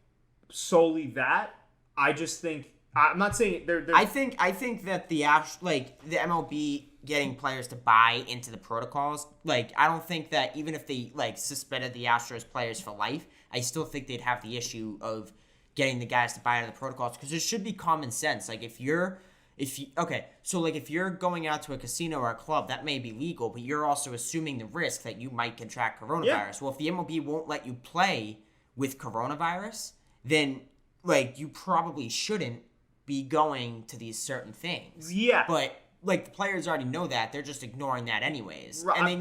solely that. I just think I'm not saying they're I think that the MLB getting players to buy into the protocols, like, I don't think that even if they like suspended the Astros players for life, I still think they'd have the issue of getting the guys to buy into the protocols, because there should be common sense. Like, if you're going out to a casino or a club, that may be legal, but you're also assuming the risk that you might contract coronavirus. Yeah. Well, if the MLB won't let you play with coronavirus, then like you probably shouldn't be going to these certain things. Yeah. But like the players already know that. They're just ignoring that anyways. Right. And they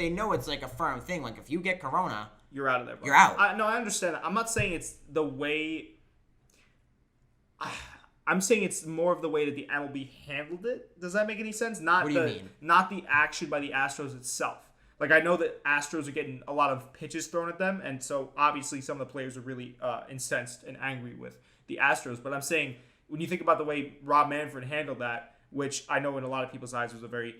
know it's like a firm thing. Like if you get corona, you're out of there. Bro. You're out. No, I understand that. I'm not saying it's the way. I'm saying it's more of the way that the MLB handled it. Does that make any sense? What do you mean? Not the action by the Astros itself. Like, I know that Astros are getting a lot of pitches thrown at them, and so obviously some of the players are really incensed and angry with the Astros. But I'm saying, when you think about the way Rob Manfred handled that, which I know in a lot of people's eyes was a very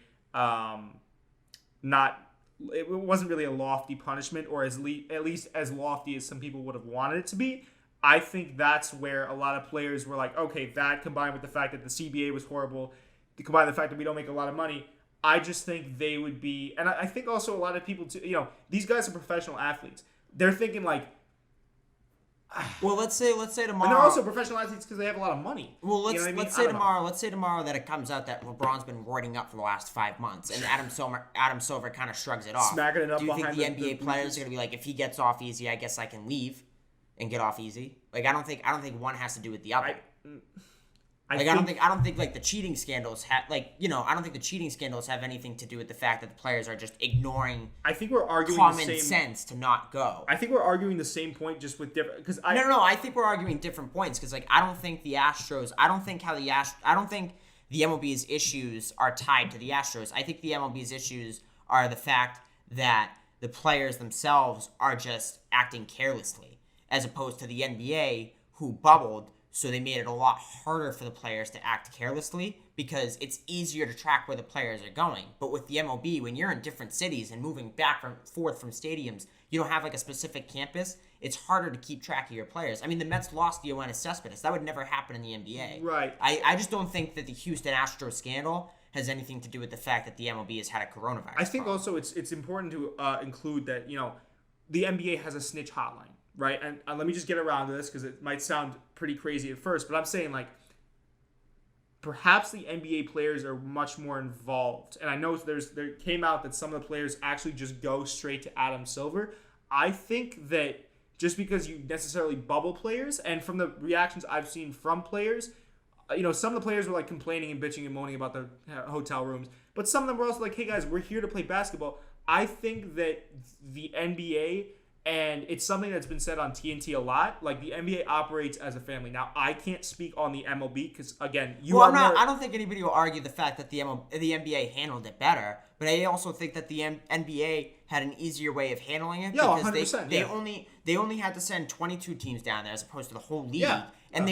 it wasn't really a lofty punishment, or at least as lofty as some people would have wanted it to be. I think that's where a lot of players were like, okay, that combined with the fact that the CBA was horrible, combined with the fact that we don't make a lot of money, I just think they would be, and I think also a lot of people too, these guys are professional athletes. They're thinking like, well, let's say tomorrow. And they're also professional athletes because they have a lot of money. Well, let's say tomorrow that it comes out that LeBron's been roiding up for the last 5 months, and Adam Silver kind of shrugs it off. Smacking it up. Do you think the NBA players are gonna be like, if he gets off easy, I guess I can leave and get off easy? Like, I don't think one has to do with the other. I don't think like the cheating scandals I don't think the cheating scandals have anything to do with the fact that the players are just ignoring. I think we're arguing common sense to not go. I think we're arguing the same point, just with different. Because No. I think we're arguing different points, because like I don't think the MLB's issues are tied to the Astros. I think the MLB's issues are the fact that the players themselves are just acting carelessly, as opposed to the NBA, who bubbled. So they made it a lot harder for the players to act carelessly, because it's easier to track where the players are going. But with the MLB, when you're in different cities and moving back and forth from stadiums, you don't have like a specific campus. It's harder to keep track of your players. I mean, the Mets lost Yoenis Cespedes. That would never happen in the NBA. Right. I just don't think that the Houston Astros scandal has anything to do with the fact that the MLB has had a coronavirus I think problem. Also it's important to include that, the NBA has a snitch hotline. Right, and let me just get around to this, because it might sound pretty crazy at first, but I'm saying, like, perhaps the NBA players are much more involved. And I know there came out that some of the players actually just go straight to Adam Silver. I think that just because you necessarily bubble players, and from the reactions I've seen from players, some of the players were like complaining and bitching and moaning about their hotel rooms, but some of them were also like, hey guys, we're here to play basketball. I think that the NBA, and it's something that's been said on TNT a lot, like the NBA operates as a family. Now, I can't speak on the MLB because, again, I don't think anybody will argue the fact that the NBA handled it better, but I also think that the NBA had an easier way of handling it, because 100%, they only had to send 22 teams down there as opposed to the whole league, and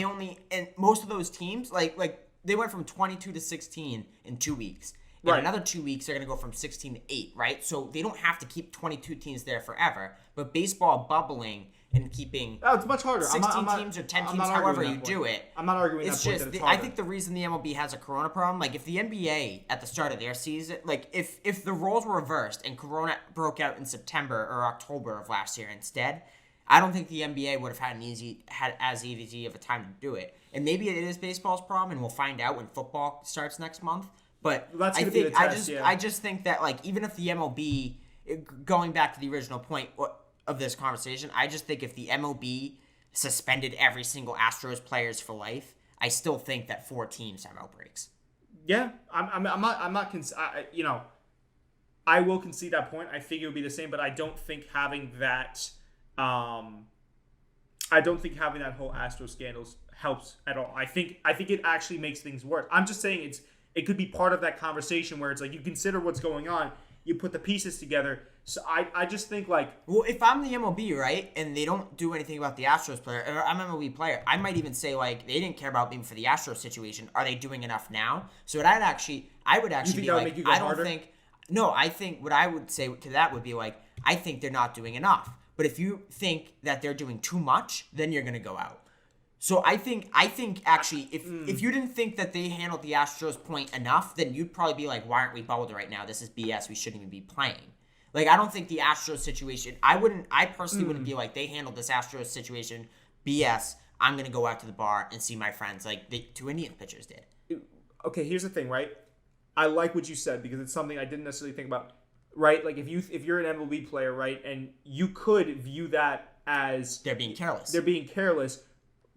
and most of those teams like they went from 22 to 16 in 2 weeks. In another 2 weeks, they're going to go from 16 to 8, right? So they don't have to keep 22 teams there forever. But baseball bubbling and keeping it's much harder. 16 teams or 10 teams, however you do it. I'm not arguing it's that point. Just, that it's harder. I think the reason the MLB has a corona problem, like if the NBA at the start of their season, like if the roles were reversed and corona broke out in September or October of last year instead, I don't think the NBA would have had as easy of a time to do it. And maybe it is baseball's problem, and we'll find out when football starts next month. But I just think that, like, even if the MLB, going back to the original point of this conversation, I just think if the MLB suspended every single Astros players for life, I still think that 4 teams have outbreaks. Yeah, I will concede that point. I think it would be the same, but I don't think having that, whole Astros scandals helps at all. I think it actually makes things worse. I'm just saying it could be part of that conversation where it's like you consider what's going on, you put the pieces together. So I just think like, well, if I'm the MLB, right, and they don't do anything about the Astros player, or I'm an MLB player, I might even say like they didn't care about me for the Astros situation. Are they doing enough now? So I would actually be like, I don't think. No, I think what I would say to that would be like, I think they're not doing enough. But if you think that they're doing too much, then you're gonna go out. So I think actually, if you didn't think that they handled the Astros point enough, then you'd probably be like, why aren't we bubbled right now? This is BS. We shouldn't even be playing. Like, I don't think the Astros situation, I personally wouldn't be like, they handled this Astros situation BS. I'm going to go out to the bar and see my friends like the 2 Indian pitchers did. Okay, here's the thing, right? I like what you said because it's something I didn't necessarily think about, right? Like, if you're an MLB player, right, and you could view that as... They're being careless.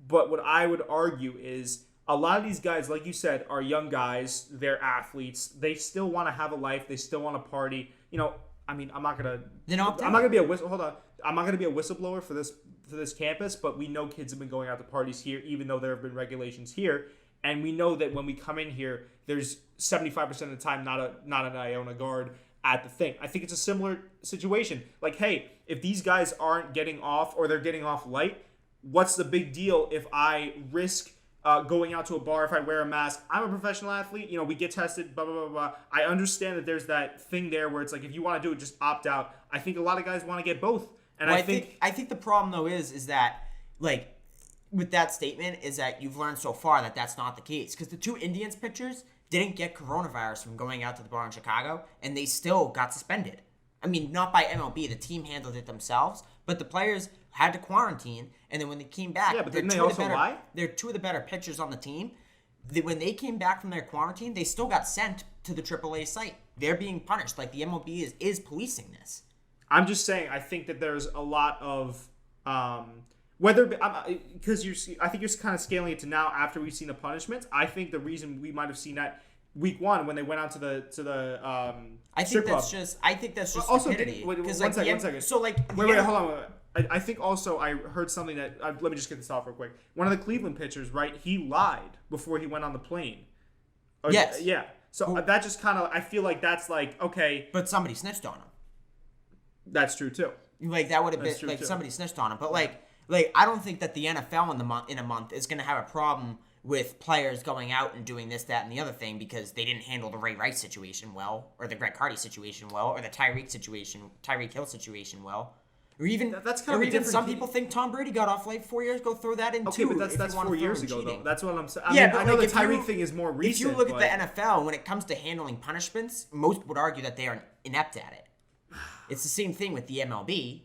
But what I would argue is a lot of these guys, like you said, are young guys. They're athletes. They still want to have a life. They still want to party. You know, I mean, I'm not gonna be a whistleblower for this campus, but we know kids have been going out to parties here, even though there have been regulations here, and we know that when we come in here, there's 75% of the time not an Iona guard at the thing. I think it's a similar situation. Like, hey, if these guys aren't getting off or they're getting off light, what's the big deal if I risk going out to a bar if I wear a mask? I'm a professional athlete. You know, we get tested, blah, blah, blah, blah. I understand that there's that thing there where it's like, if you want to do it, just opt out. I think a lot of guys want to get both. And well, I think the problem, though, is that, like, with that statement, is that you've learned so far that that's not the case. Because the 2 Indians pitchers didn't get coronavirus from going out to the bar in Chicago, and they still got suspended. I mean, not by MLB. The team handled it themselves, but the players had to quarantine, and then when they came back, yeah, but didn't they also lie? They're 2 of the better pitchers on the team. When they came back from their quarantine, they still got sent to the AAA site. They're being punished. Like, the MLB is policing this. I'm just saying, I think that there's a lot of because I think you're kind of scaling it to now after we've seen the punishments. I think the reason we might have seen that week 1 when they went out to the I think that's just also stupidity. One second. So like wait, hold on. I think also I heard something that let me just get this off real quick. One of the Cleveland pitchers, right? He lied before he went on the plane. Yes. Yeah. So that just kind of I feel like that's like okay. But somebody snitched on him. That's true too. Like that would have been like somebody snitched on him. But like I don't think that the NFL in a month is going to have a problem with players going out and doing this, that, and the other thing because they didn't handle the Ray Rice situation well, or the Greg Hardy situation well, or the Tyreek Hill situation well. Or even that's kind of even some people think Tom Brady got off like 4 years ago. Throw that in too. Okay, but that's 4 years ago though. That's what I'm saying. I know the Tyreek thing is more recent. If you look at the NFL, when it comes to handling punishments, most would argue that they are inept at it. It's the same thing with the MLB.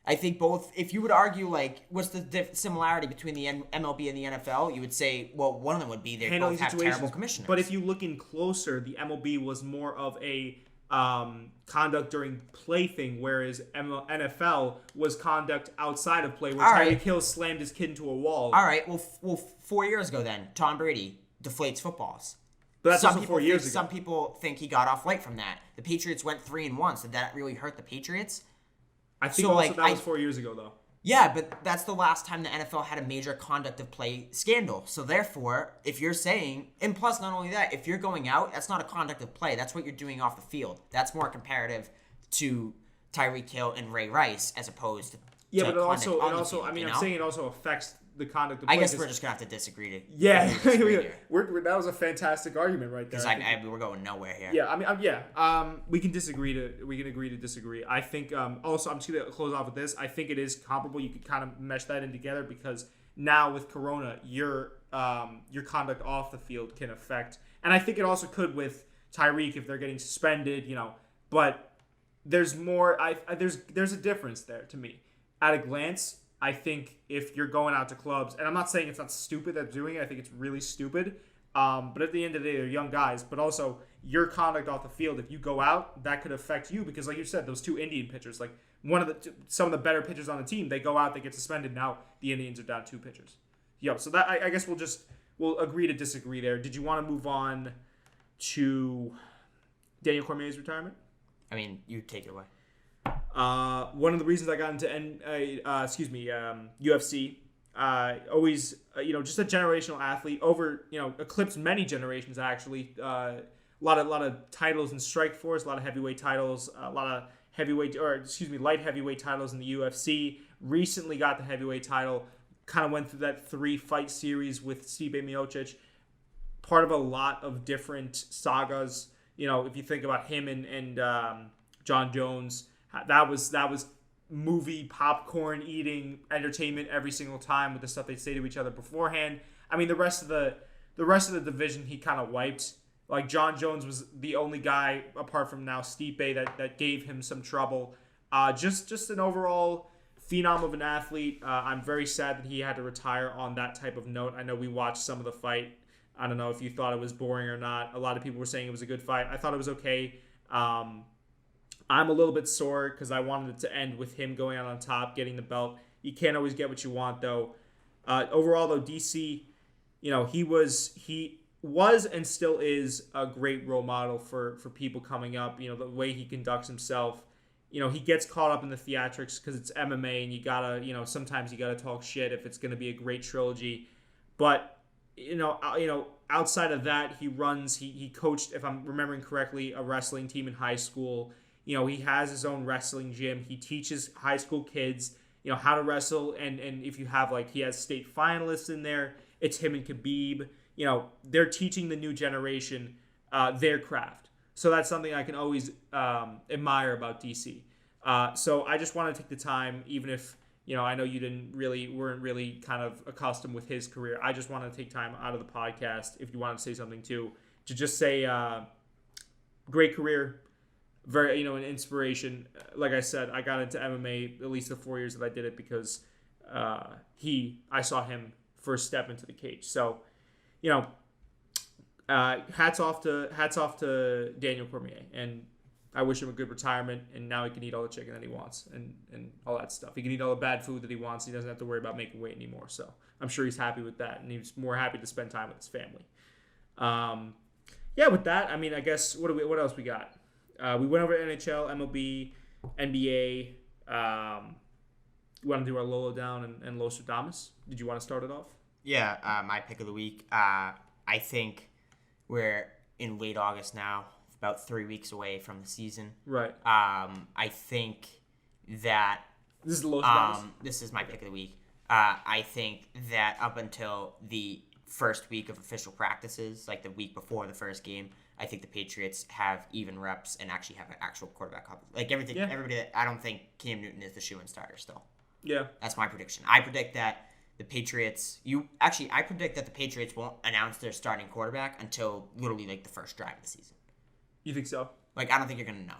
I think both. If you would argue like, what's the similarity between the MLB and the NFL? You would say, well, one of them would be they both have terrible commissioners. But if you look in closer, the MLB was more of a conduct during play thing, whereas NFL was conduct outside of play, where Tyreek Hill slammed his kid into a wall. All right, well, 4 years ago then, Tom Brady deflates footballs. But that's also 4 years ago. Some people think he got off light from that. The Patriots went 3-1, so did that really hurt the Patriots? I think that was 4 years ago, though. Yeah, but that's the last time the NFL had a major conduct of play scandal. So therefore, if you're saying, and plus not only that, if you're going out, that's not a conduct of play. That's what you're doing off the field. That's more comparative to Tyreek Hill and Ray Rice as opposed to but it also I mean, I'm saying it also affects the conduct of play. I guess we're just gonna have to disagree. That was a fantastic argument right there. Because we're going nowhere here. Yeah, I mean, we can agree to disagree. I think also I'm just gonna close off with this. I think it is comparable. You could kind of mesh that in together because now with Corona, your conduct off the field can affect, and I think it also could with Tyreek if they're getting suspended. But there's more. There's a difference there to me. At a glance, I think if you're going out to clubs, and I'm not saying it's not stupid that they're doing it, I think it's really stupid. But at the end of the day, they're young guys. But also, your conduct off the field, if you go out, that could affect you because, like you said, those 2 Indian pitchers, like some of the better pitchers on the team, they go out, they get suspended. Now the Indians are down 2 pitchers. So that I guess we'll agree to disagree there. Did you want to move on to Daniel Cormier's retirement? I mean, you take it away. One of the reasons I got into UFC, always, just a generational athlete eclipsed many generations actually. lot of titles in Strikeforce, a lot of heavyweight titles, a lot of light heavyweight titles in the UFC. Recently got the heavyweight title. Kind of went through that 3-fight series with Stipe Miocic. Part of a lot of different sagas. If you think about him and John Jones, that was movie popcorn eating entertainment every single time with the stuff they say to each other beforehand. I mean, the rest of the division he kind of wiped. Like John Jones was the only guy apart from now Stipe that gave him some trouble. Just an overall phenom of an athlete. I'm very sad that he had to retire on that type of note. I know we watched some of the fight. I don't know if you thought it was boring or not. A lot of people were saying it was a good fight. I thought it was okay. I'm a little bit sore because I wanted it to end with him going out on top, getting the belt. You can't always get what you want, though. Overall, though, DC, he was and still is a great role model for people coming up. The way he conducts himself. He gets caught up in the theatrics because it's MMA, and you gotta, sometimes you gotta talk shit if it's gonna be a great trilogy. But outside of that, he coached, if I'm remembering correctly, a wrestling team in high school. He has his own wrestling gym. He teaches high school kids, how to wrestle. And if you have, he has state finalists in there. It's him and Khabib. They're teaching the new generation their craft. So that's something I can always admire about DC. So I just want to take the time, even if, I know you weren't really kind of accustomed with his career. I just want to take time out of the podcast, if you want to say something too, to just say great career. Very, an inspiration. Like I said, I got into MMA at least the 4 years that I did it because I saw him first step into the cage. So, hats off to Daniel Cormier, and I wish him a good retirement. And now he can eat all the chicken that he wants and all that stuff. He can eat all the bad food that he wants. He doesn't have to worry about making weight anymore. So I'm sure he's happy with that, and he's more happy to spend time with his family. With that, I mean, I guess what else we got? We went over NHL, MLB, NBA. You want to do our Lolo down and low-stradamus? Did you want to start it off? Yeah, my pick of the week. I think we're in late August now, about 3 weeks away from the season. Right. I think that this is the low-stradamus. This is my pick of the week. I think that up until the first week of official practices, like the week before the first game, I think the Patriots have even reps and actually have an actual quarterback. Everybody. I don't think Cam Newton is the shoe-in starter still. Yeah. That's my prediction. I predict that the Patriots. I predict that the Patriots won't announce their starting quarterback until literally the first drive of the season. You think so? I don't think you're gonna know.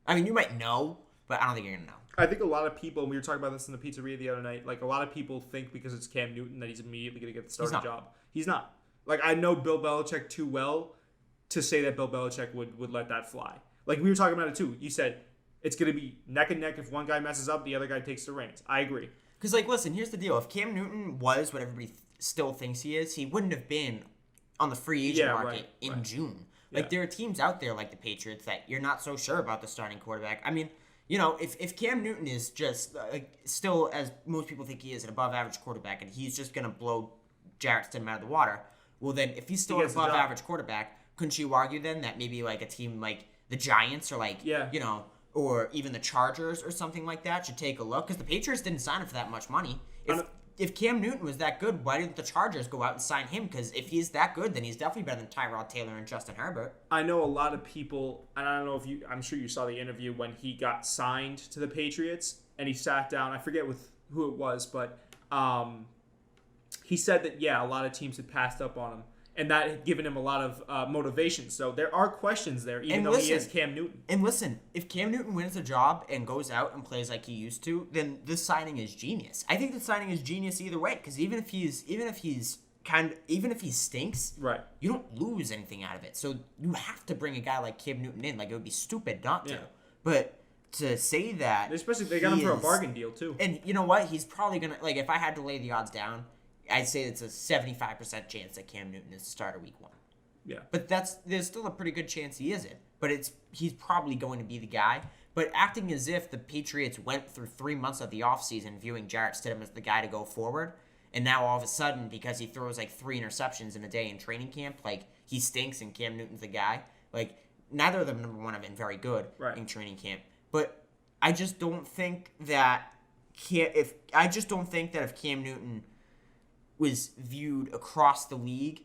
I mean, you might know, but I don't think you're gonna know. I think a lot of people, and we were talking about this in the pizzeria the other night, a lot of people think because it's Cam Newton that he's immediately going to get the starting job. He's not. I know Bill Belichick too well to say that Bill Belichick would let that fly. We were talking about it too. You said it's going to be neck and neck. If one guy messes up, the other guy takes the reins. I agree. Because, listen, here's the deal. If Cam Newton was what everybody still thinks he is, he wouldn't have been on the free agent market in June. There are teams out there like the Patriots that you're not so sure about the starting quarterback. I mean, if Cam Newton is just still, as most people think he is, an above-average quarterback, and he's just going to blow Jarrett Stidham out of the water, well, then if he's still an above-average quarterback, couldn't you argue then that maybe a team like the Giants or or even the Chargers or something like that should take a look? Because the Patriots didn't sign him for that much money. If Cam Newton was that good, why didn't the Chargers go out and sign him? Because if he's that good, then he's definitely better than Tyrod Taylor and Justin Herbert. I know a lot of people, and I don't know if I'm sure you saw the interview when he got signed to the Patriots, and he sat down, I forget with who it was, but he said that, a lot of teams had passed up on him, and that had given him a lot of motivation. So there are questions there, even though he is Cam Newton. And listen, if Cam Newton wins the job and goes out and plays like he used to, then this signing is genius. I think the signing is genius either way, because even if he stinks, right, you don't lose anything out of it. So you have to bring a guy like Cam Newton in. It would be stupid not to. Yeah. But to say that, especially if they got him for a bargain deal too. And you know what? He's probably gonna if I had to lay the odds down, I'd say it's a 75% chance that Cam Newton is the starter week 1. Yeah. But there's still a pretty good chance he isn't. But he's probably going to be the guy. But acting as if the Patriots went through 3 months of the offseason viewing Jarrett Stidham as the guy to go forward, and now all of a sudden, because he throws 3 interceptions in a day in training camp, he stinks and Cam Newton's the guy. Like, neither of them, number one, have been very good in training camp. But I just don't think that if Cam Newton was viewed across the league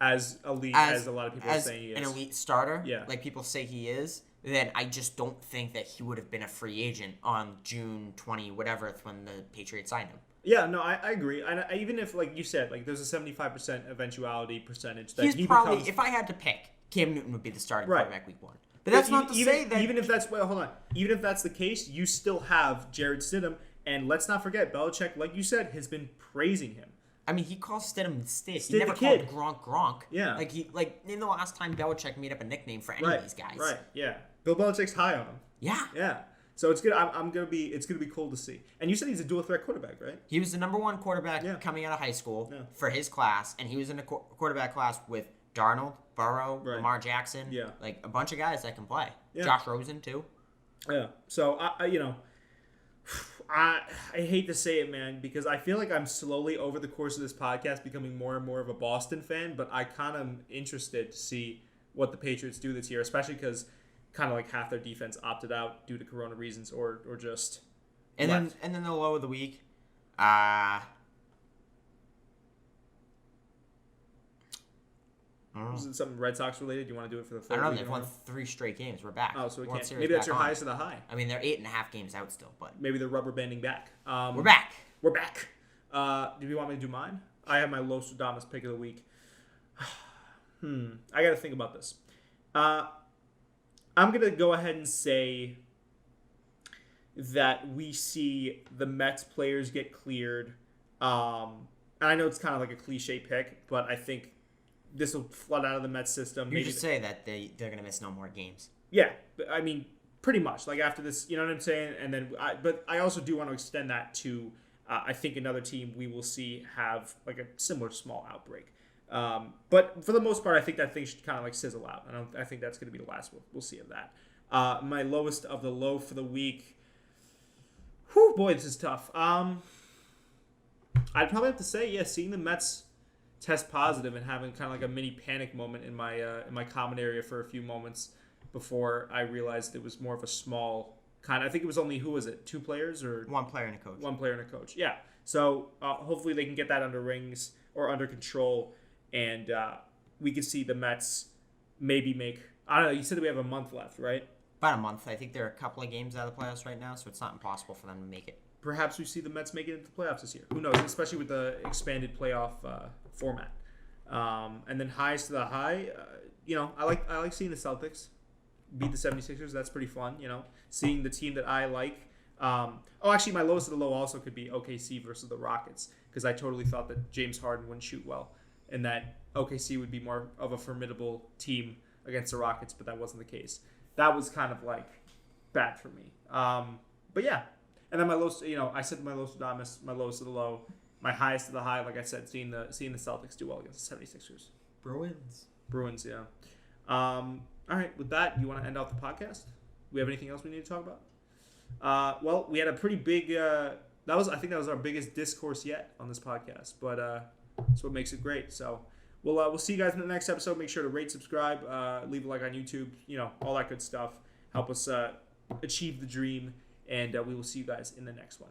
as elite, as a lot of people are saying he is, an elite starter, like people say he is, then I just don't think that he would have been a free agent on June 20, whatever, when the Patriots signed him. Yeah, no, I agree. I even if, like you said, like there's a 75% eventuality percentage that he's probably, if I had to pick, Cam Newton would be the starting quarterback week 1. But that's not to say that... Even if that's... Wait, hold on. Even if that's the case, you still have Jared Stidham. And let's not forget, Belichick, like you said, has been praising him. I mean, he calls Stidham Stid. He never called Gronk. Yeah. Like in the last time Belichick made up a nickname for any of these guys. Right, yeah. Bill Belichick's high on him. Yeah. Yeah. So it's good. It's gonna be cool to see. And you said he's a dual threat quarterback, right? He was the number 1 quarterback coming out of high school for his class, and he was in a quarterback class with Darnold, Burrow, Lamar Jackson, like a bunch of guys that can play. Yeah. Josh Rosen too. Yeah. So I hate to say it, man, because I feel like I'm slowly over the course of this podcast becoming more and more of a Boston fan, but I kind of am interested to see what the Patriots do this year, especially because kind of like half their defense opted out due to corona reasons or just left. And then the low of the week. Is it something Red Sox related? Do you want to do it for the third? I don't know. They've won 3 straight games. We're back. Oh, so we can't. Maybe that's your highest of the high. I mean, they're 8.5 games out still, but maybe they're rubber banding back. We're back. We're back. Do you want me to do mine? I have my low-stradamus pick of the week. I got to think about this. I'm gonna go ahead and say that we see the Mets players get cleared. And I know it's kind of like a cliche pick, but I think this will flood out of the Mets system. You just say that they're going to miss no more games. Yeah, I mean, pretty much. Like after this, you know what I'm saying? And then, but I also do want to extend that to, I think another team we will see have like a similar small outbreak. But for the most part, I think that thing should kind of like sizzle out. I think that's going to be the last we'll see of that. My lowest of the low for the week. Whew, boy, this is tough. I'd probably have to say, seeing the Mets test positive and having kind of like a mini panic moment in my common area for a few moments before I realized it was more of a small kind of, I think it was only, who was it? 2 players or 1 player and a coach. 1 player and a coach. Yeah. So hopefully they can get that under rings or under control, and we could see the Mets maybe make, I don't know, you said we have a month left, right? About a month. I think there are a couple of games out of the playoffs right now, so it's not impossible for them to make it. Perhaps we see the Mets make it into the playoffs this year. Who knows? Especially with the expanded playoff format. And then highest to the high, I like seeing the Celtics beat the 76ers. That's pretty fun. Seeing the team that I like. Actually, my lowest of the low also could be OKC versus the Rockets, because I totally thought that James Harden wouldn't shoot well, and that OKC would be more of a formidable team against the Rockets, but that wasn't the case. That was kind of like bad for me. But yeah. And then my lowest, I said my low-stradamus, my lowest of the low, my highest of the high, like I said, seeing the Celtics do well against the 76ers. Bruins, yeah. All right, with that, you want to end off the podcast? Do we have anything else we need to talk about? Well, we had a pretty big, I think that was our biggest discourse yet on this podcast, but that's what makes it great. So we'll see you guys in the next episode. Make sure to rate, subscribe, leave a like on YouTube, all that good stuff. Help us achieve the dream. And we will see you guys in the next one.